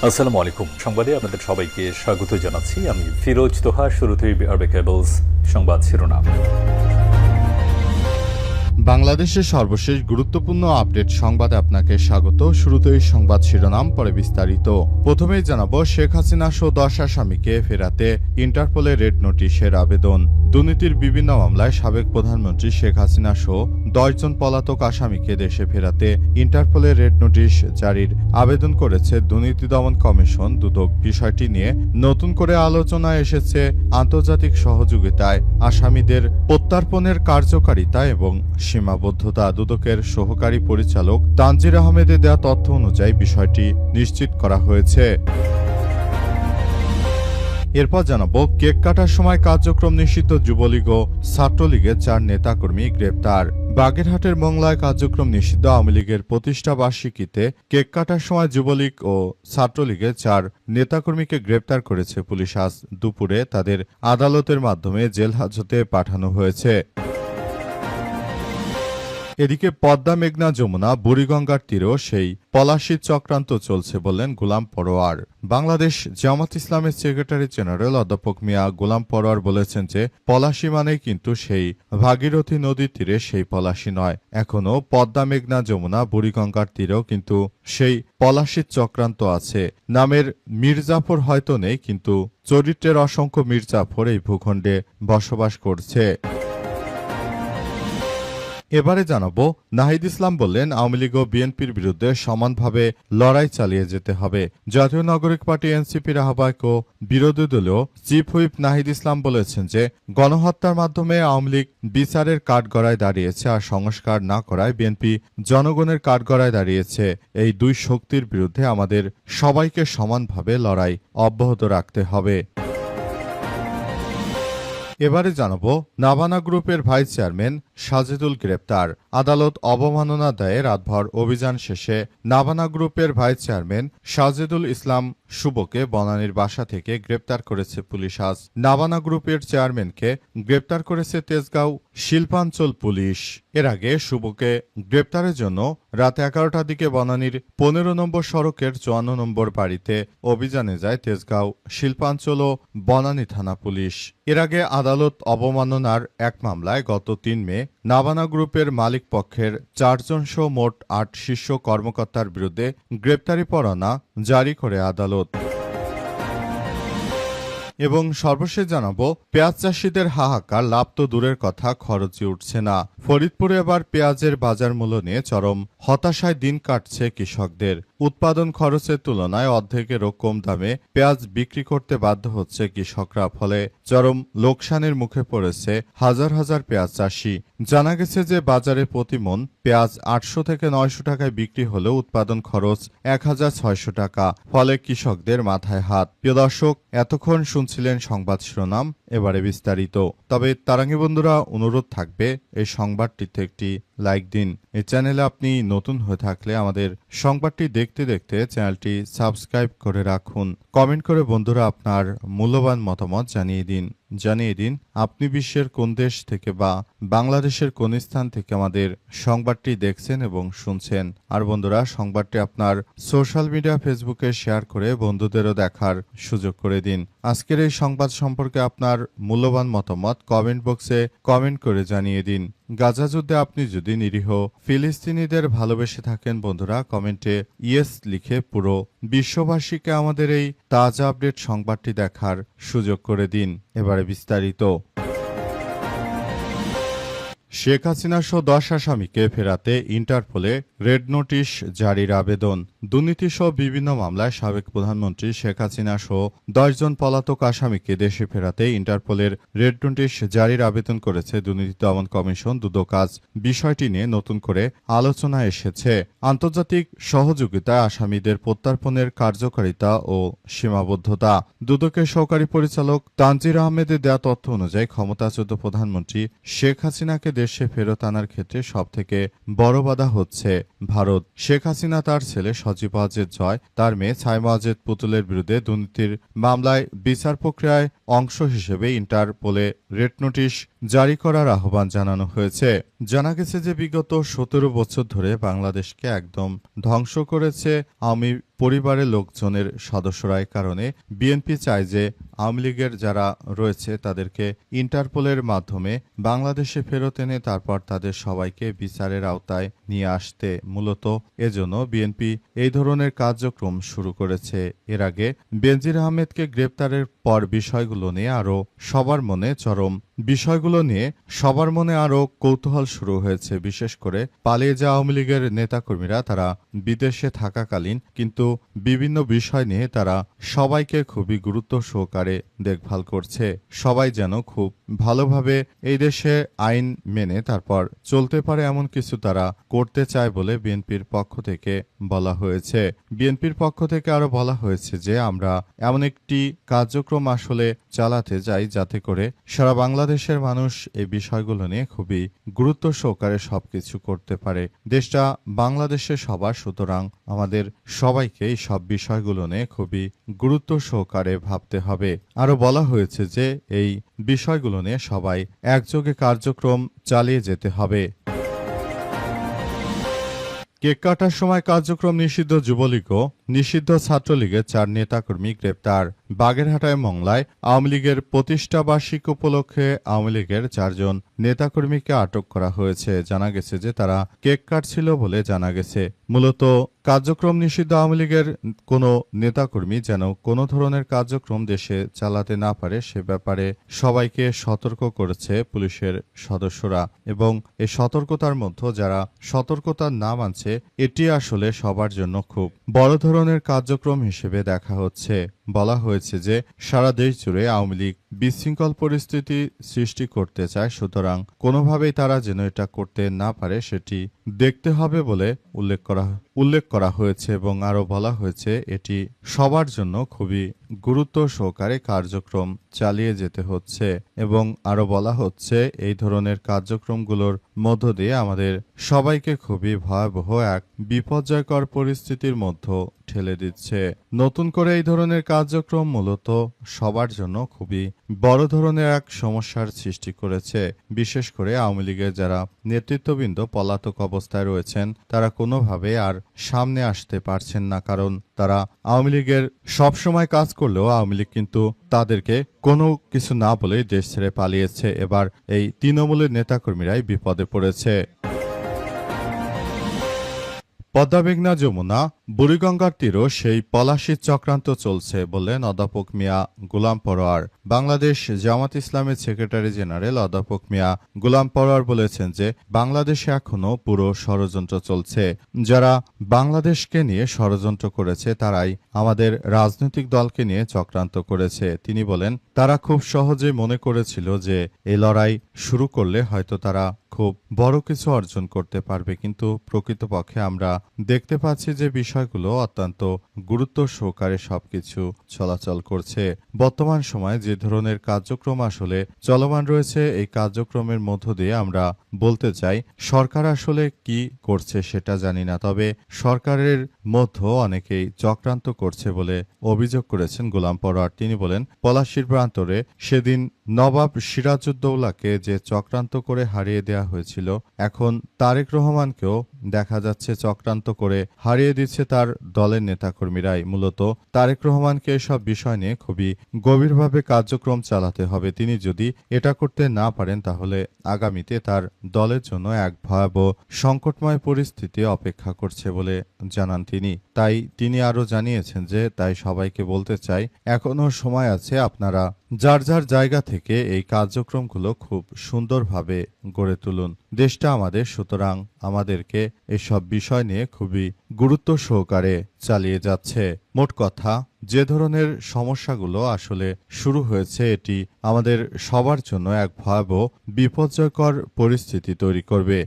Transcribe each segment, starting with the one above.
আসসালামু আলাইকুম। সংবাদে আপনাদের সবাইকে স্বাগত জানাচ্ছি। আমি ফিরোজ তোহা। শুরুতেই আরবে কেবলস সংবাদ শিরোনাম। বাংলাদেশের সর্বশেষ গুরুত্বপূর্ণ আপডেট সংবাদে আপনাকে স্বাগত। শুরুতেই সংবাদ শিরোনাম, পরে বিস্তারিত। প্রথমেই জানাবো, শেখ হাসিনা সহ 10 আসামিকে ফেরাতে ইন্টারপোলে রেড নোটিশের আবেদন। দুর্নীতির বিভিন্ন মামলায় সাবেক প্রধানমন্ত্রী শেখ হাসিনা সহ 10 জন পলাতক আসামিকে দেশে ফেরাতে ইন্টারপোলে রেড নোটিশ জারির আবেদন করেছে দুর্নীতি দমন কমিশন দুদক। বিষয়টি নিয়ে নতুন করে আলোচনায় এসেছে আন্তর্জাতিক সহযোগিতায় আসামিদের প্রত্যর্পণের কার্যকারিতা এবং সীমাবদ্ধতা। দুদকের সহকারী পরিচালক তানজির আহমেদের দেওয়া তথ্য অনুযায়ী বিষয়টি নিশ্চিত করা হয়েছে। এরপর জানাবো, কেক কাটার সময় কার্যক্রম নিষিদ্ধ যুবলীগ ও ছাত্রলীগের 4 নেতাকর্মী গ্রেপ্তার। বাগেরহাটের মংলায় কার্যক্রম নিষিদ্ধ আওয়ামী লীগের প্রতিষ্ঠা বার্ষিকীতে কেক কাটার সময় যুবলীগ ও ছাত্রলীগের 4 নেতাকর্মীকে গ্রেপ্তার করেছে পুলিশ। আজ দুপুরে তাদের আদালতের মাধ্যমে জেল হাজতে পাঠানো হয়েছে। এদিকে পদ্মা, মেঘনা, যমুনা, বুড়িগঙ্গার তীরেও সেই পলাশির চক্রান্ত চলছে বললেন গোলাম পরোয়ার। বাংলাদেশ জামাত ইসলামের সেক্রেটারি জেনারেল অধ্যাপক মিয়া গোলাম পরোয়ার বলেছেন যে পলাশি মানেই কিন্তু সেই ভাগীরথী নদীর তীরে সেই পলাশি নয়। এখনও পদ্মা, মেঘনা, যমুনা, বুড়িগঙ্গার তীরেও কিন্তু সেই পলাশির চক্রান্ত আছে। নামের মির্জাফর হয়তো নেই, কিন্তু চরিত্রের অসংখ্য মির্জাফর এই ভূখণ্ডে বসবাস করছে। এবারে জানাবো, নাহিদ ইসলাম বললেন আওয়ামী লীগ ও বিএনপির বিরুদ্ধে সমানভাবে লড়াই চালিয়ে যেতে হবে। জাতীয় নাগরিক পার্টি এনসিপির আহ্বায়ক ও বিরোধী দলীয় চিফ হুইপ নাহিদ ইসলাম বলেছেন যে গণহত্যার মাধ্যমে আওয়ামী লীগ বিচারের কাঠগড়ায় দাঁড়িয়েছে, আর সংস্কার না করায় বিএনপি জনগণের কাঠগড়ায় দাঁড়িয়েছে। এই দুই শক্তির বিরুদ্ধে আমাদের সবাইকে সমানভাবে লড়াই অব্যাহত রাখতে হবে। এবারে জানাবো, নাভানা গ্রুপের ভাইস চেয়ারম্যান সাজেদুল গ্রেপ্তার। আদালত অবমাননা দায়ে রাতভর অভিযান শেষে নাভানা গ্রুপের ভাইস চেয়ারম্যান সাজেদুল ইসলাম শুভকে বনানীর বাসা থেকে গ্রেপ্তার করেছে পুলিশ। আজ নাভানা গ্রুপের চেয়ারম্যানকে গ্রেপ্তার করেছে তেজগাঁও শিল্পাঞ্চল পুলিশ। এর আগে শুভকে গ্রেপ্তারের জন্য রাত 11টার দিকে বনানীর 15 নম্বর সড়কের 54 নম্বর বাড়িতে অভিযানে যায় তেজগাঁও শিল্পাঞ্চল ও বনানী থানা পুলিশ। এর আগে আদালত অবমাননার এক মামলায় গত 3 মে নাভানা গ্রুপের মালিক পক্ষের 4 জন সহ মোট 8 শীর্ষ কর্মকর্তার বিরুদ্ধে গ্রেপ্তারি পরোয়ানা জারি করে আদালত। এবং সর্বশেষ জানাবো, পেঁয়াজ চাষিদের হাহাকার, লাভ তো দূরের কথা, খরচই উঠছে না। ফরিদপুরে এবার পেঁয়াজের বাজার মূল্য নিয়ে চরম হতাশায় দিন কাটছে কৃষকদের। উৎপাদন খরচের তুলনায় অর্ধেকেরও কম দামে পেঁয়াজ বিক্রি করতে বাধ্য হচ্ছে কৃষকরা। ফলে চরম লোকসানের মুখে পড়েছে হাজার হাজার পেঁয়াজ চাষি। জানা গেছে যে বাজারে প্রতি মণ পেঁয়াজ 800 থেকে 900 টাকায় বিক্রি হলেও উৎপাদন খরচ 1600 টাকা। ফলে কৃষকদের মাথায় হাত। প্রিয় দর্শক, এতক্ষণ শুনছিলেন সংবাদ শিরোনাম, এবারে বিস্তারিত। তবে তার আগে বন্ধুরা, অনুরোধ থাকবে এই সংবাদটিতে একটি লাইক দিন। এই চ্যানেলে আপনি নতুন হয়ে থাকলে আমাদের সংবাদটি দেখতে দেখতে চ্যানেলটি সাবস্ক্রাইব করে রাখুন। কমেন্ট করে বন্ধুরা আপনার মূল্যবান মতামত জানিয়ে দিন আপনি বিশ্বের কোন দেশ থেকে বা বাংলাদেশের কোন স্থান থেকে আমাদের সংবাদটি দেখছেন এবং শুনছেন। আর বন্ধুরা, সংবাদটি আপনার সোশ্যাল মিডিয়া ফেসবুকে শেয়ার করে বন্ধুদেরও দেখার সুযোগ করে দিন। আজকের এই সংবাদ সম্পর্কে আপনার মূল্যবান মতামত কমেন্ট বক্সে কমেন্ট করে জানিয়ে দিন। গাজা যুদ্ধে আপনি যদি নিরীহ ফিলিস্তিনিদের ভালোবেসে থাকেন বন্ধুরা, কমেন্টে ইয়েস লিখে পুরো বিশ্ববাসীকে আমাদের এই তাজা আপডেট সংবাদটি দেখার সুযোগ করে দিন। এবারে বিস্তারিত। শেখ হাসিনা সহ 10 আসামিকে ফেরাতে ইন্টারপোলে রেড নোটিশ জারির আবেদন। দুর্নীতি সহ বিভিন্ন মামলায় সাবেক প্রধানমন্ত্রী শেখ হাসিনা সহ 10 জন পলাতক আসামিকে দেশে ফেরাতে ইন্টারপোলের রেড নোটিশ জারির আবেদন করেছে দুর্নীতি দমন কমিশন দুদক। আজ বিষয়টি নিয়ে নতুন করে আলোচনায় এসেছে আন্তর্জাতিক সহযোগিতায় আসামিদের প্রত্যর্পণের কার্যকারিতা ও সীমাবদ্ধতা। দুদকের সহকারী পরিচালক তানজির আহমেদের দেওয়া তথ্য অনুযায়ী ক্ষমতাচ্যুত প্রধানমন্ত্রী শেখ হাসিনাকে দেশে ফেরত আনার ক্ষেত্রে সবথেকে বড় বাধা হচ্ছে ভারত। শেখ হাসিনা তার ছেলে সজীব ওয়াজেদ জয়, তার মেয়ে ছাইমা ওয়াজেদ পুতুলের বিরুদ্ধে দুর্নীতির মামলায় বিচার প্রক্রিয়ায় অংশ হিসেবে ইন্টারপোলে রেড নোটিশ জারি করার আহ্বান জানানো হয়েছে। জানা গেছে যে বিগত ১৭ বছর ধরে বাংলাদেশকে একদম ধ্বংস করেছে আওয়ামী পরিবারের লোকজনের সদস্যরা। এই কারণে বিএনপি চায় যে আওয়ামী লীগের যারা রয়েছে তাদেরকে ইন্টারপোলের মাধ্যমে বাংলাদেশে ফেরত এনে তারপর তাদের সবাইকে বিচারের আওতায় নিয়ে আসতে মূলত এজন্য বিএনপি এই ধরনের কার্যক্রম শুরু করেছে। এর আগে বেনজির আহমেদকে গ্রেপ্তারের পর বিষয়গুলো নিয়ে সবার মনে আরো কৌতূহল শুরু হয়েছে। বিশেষ করে পালিয়ে যাওয়া আওয়ামী লীগের নেতাকর্মীরা তারা বিদেশে থাকাকালীন কিন্তু বিভিন্ন বিষয় নিয়ে তারা সবাইকে খুবই গুরুত্ব সহকারে দেখভাল করছে। সবাই যেন খুব ভালোভাবে এই দেশে আইন মেনে তারপর চলতে পারে এমন কিছু তারা করতে চায় বলে বিএনপির পক্ষ থেকে বলা হয়েছে। বিএনপির পক্ষ থেকে আরো বলা হয়েছে যে আমরা এমন একটি কার্যক্রম আসলে চালাতে চাই যাতে করে সারা বাংলাদেশের মানুষ এই বিষয়গুলো নিয়ে খুবই গুরুত্ব সহকারে সবকিছু করতে পারে। দেশটা বাংলাদেশের সবার, সুতরাং আমাদের সবাইকে এই সব বিষয়গুলো নিয়ে খুবই গুরুত্ব সহকারে ভাবতে হবে। আরো বলা হয়েছে যে এই বিষয়গুলো নিয়ে সবাই একযোগে কার্যক্রম চালিয়ে যেতে হবে। কেক কাটার সময় কার্যক্রম নিষিদ্ধ যুবলীগও নিষিদ্ধ ছাত্রলীগের 4 নেতাকর্মী গ্রেপ্তার। বাগেরহাটায় মংলায় আওয়ামী লীগের প্রতিষ্ঠা বার্ষিকী উপলক্ষে আওয়ামী লীগের 4 জন নেতাকর্মীকে আটক করা হয়েছে। জানা গেছে যে তারা কেক কাটছিল বলে জানা গেছে। মূলত কার্যক্রম নিষিদ্ধ আওয়ামী লীগের কোনো নেতাকর্মী যেন কোনো ধরনের কার্যক্রম দেশে চালাতে না পারে সে ব্যাপারে সবাইকে সতর্ক করেছে পুলিশের সদস্যরা। এবং এই সতর্কতার মধ্যে যারা সতর্কতার না মানছে এটি আসলে সবার জন্য খুব বড় ধরনের কার্যক্রম হিসেবে দেখা হচ্ছে। বলা হয়েছে যে সারা দেশ জুড়ে আওয়ামী লীগ বিশৃঙ্খল পরিস্থিতি সৃষ্টি করতে চায়, সুতরাং কোনোভাবেই তারা যেন এটা করতে না পারে সেটি দেখতে হবে বলে উল্লেখ করা হয়েছে। এবং আরো বলা হয়েছে এটি সবার জন্য খুবই গুরুত্ব সহকারে কার্যক্রম চালিয়ে যেতে হচ্ছে। এবং আরো বলা হচ্ছে এই ধরনের কার্যক্রমগুলোর মধ্য দিয়ে আমাদের সবাইকে খুবই ভয়াবহ এক বিপর্যয়কর পরিস্থিতির মধ্যে ঠেলে দিচ্ছে। নতুন করে এই ধরনের কার্যক্রম মূলত সবার জন্য খুবই বড় ধরনের এক সমস্যার সৃষ্টি করেছে। বিশেষ করে আওয়ামী লীগের যারা নেতৃত্ববৃন্দ পলাতক অবস্থায় রয়েছেন তারা কোনোভাবে আর সামনে আসতে পারছেন না, কারণ তারা আওয়ামী লীগের সবসময় কাজ করলেও আওয়ামী লীগ কিন্তু তাদেরকে কোনো কিছু না বলেই দেশ ছেড়ে পালিয়েছে। এবার এই তৃণমূলের নেতাকর্মীরাই বিপদে পড়েছে। পদ্মা, মেঘনা, যমুনা, বুড়িগঙ্গার তীরও সেই পলাশির চক্রান্ত চলছে বললেন অধ্যাপক মিয়া গোলাম পরোয়ার। বাংলাদেশ জামাত ইসলামের সেক্রেটারি জেনারেল অধ্যাপক মিয়া গোলাম পরোয়ার বলেছেন যে বাংলাদেশে এখনো পুরো ষড়যন্ত্র চলছে। যারা বাংলাদেশকে নিয়ে ষড়যন্ত্র করেছে তারাই আমাদের রাজনৈতিক দলকে নিয়ে চক্রান্ত করেছে। তিনি বলেন তারা খুব সহজে মনে করেছিল যে এই লড়াই শুরু করলে হয়তো তারা খুব বড় কিছু অর্জন করতে পারবে, কিন্তু প্রকৃতপক্ষে আমরা দেখতে পাচ্ছি যে বিষয়গুলো অত্যন্ত গুরুত্ব সহকারে সবকিছু চলাচল করছে। বর্তমান সময়ে যে ধরনের কার্যক্রম আসলে চলমান রয়েছে এই কার্যক্রমের মধ্য দিয়ে আমরা বলতে চাই সরকার আসলে কি করছে সেটা জানি না, তবে সরকারের মধ্যে অনেকেই চক্রান্ত করছে বলে অভিযোগ করেছেন গোলাম পরোয়ার। তিনি বলেন পলাশির প্রান্তরে সেদিন নবাব সিরাজউদ্দৌলাকে যে চক্রান্ত করে হারিয়ে দেওয়া হয়েছিল, এখন তারেক রহমানকেও দেখা যাচ্ছে চক্রান্ত করে হারিয়ে দিচ্ছে তার দলের নেতাকর্মীরাই। মূলত তারেক রহমানকে এসব বিষয় নিয়ে খুবই গভীরভাবে কার্যক্রম চালাতে হবে। তিনি যদি এটা করতে না পারেন তাহলে আগামীতে তার দলের জন্য এক ভয়াবহ সংকটময় পরিস্থিতি অপেক্ষা করছে বলে জানান তিনি। তাই তিনি আরো জানিয়েছেন যে তাই সবাইকে বলতে চাই এখনো সময় আছে, আপনারা যার যার জায়গা থেকে এই কার্যক্রমগুলো খুব সুন্দরভাবে গড়ে তুলুন। দেশটা আমাদের, সুতরাং আমাদেরকে এসব বিষয় নিয়ে খুবই গুরুত্ব সহকারে চালিয়ে যাচ্ছে। মোট কথা যে ধরনের সমস্যাগুলো আসলে শুরু হয়েছে এটি আমাদের সবার জন্য এক ভয়াবহ বিপর্যয়কর পরিস্থিতি তৈরি করবে।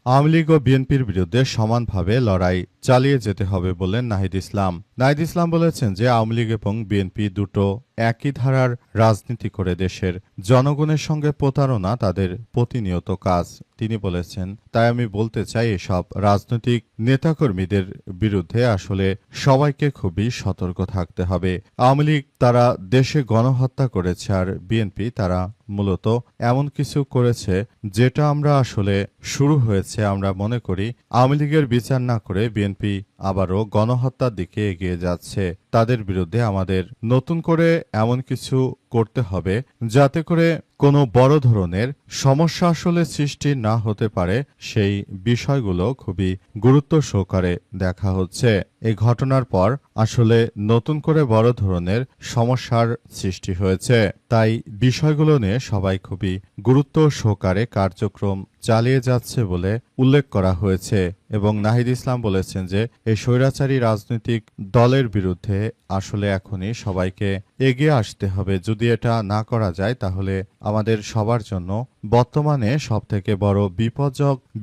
আওয়ামী লীগ ও বিএনপির বিরুদ্ধে সমানভাবে লড়াই চালিয়ে যেতে হবে বললেন নাহিদ ইসলাম। নাহিদ ইসলাম বলেছেন যে আওয়ামী লীগ এবং বিএনপি দুটো একই ধারার রাজনীতি করে দেশের জনগণের সঙ্গে প্রতারণা তাদের প্রতিনিয়ত কাজ। তিনি বলেছেন, তাই আমি বলতে চাই এসব রাজনৈতিক নেতাকর্মীদের বিরুদ্ধে আসলে সবাইকে খুবই সতর্ক থাকতে হবে। আওয়ামী লীগ তারা দেশে গণহত্যা করেছে, আর বিএনপি তারা মূলত এমন কিছু করেছে যেটা আমরা আসলে শুরু হয়েছে আমরা মনে করি আওয়ামী লীগের বিচার না করে বিএনপি আবারও গণহত্যার দিকে এগিয়ে যাচ্ছে। তাদের বিরুদ্ধে আমাদের নতুন করে এমন কিছু করতে হবে যাতে করে কোনো বড় ধরনের সমস্যা আসলে সৃষ্টি না হতে পারে, সেই বিষয়গুলো খুবই গুরুত্ব সহকারে দেখা হচ্ছে। এই ঘটনার পর আসলে নতুন করে বড় ধরনের সমস্যার সৃষ্টি হয়েছে, তাই বিষয়গুলো নিয়ে সবাই খুবই গুরুত্ব সহকারে কার্যক্রম চালিয়ে যাচ্ছে বলে উল্লেখ করা হয়েছে। এবং নাহিদ ইসলাম বলেছেন যে এই স্বৈরাচারী রাজনৈতিক দলের বিরুদ্ধে আসলে এখনই সবাইকে এগিয়ে আসতে হবে। যদি এটা না করা যায় তাহলে আমাদের সবার জন্য বর্তমানে সবথেকে বড়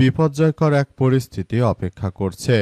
বিপর্যয়কর এক পরিস্থিতি অপেক্ষা করছে।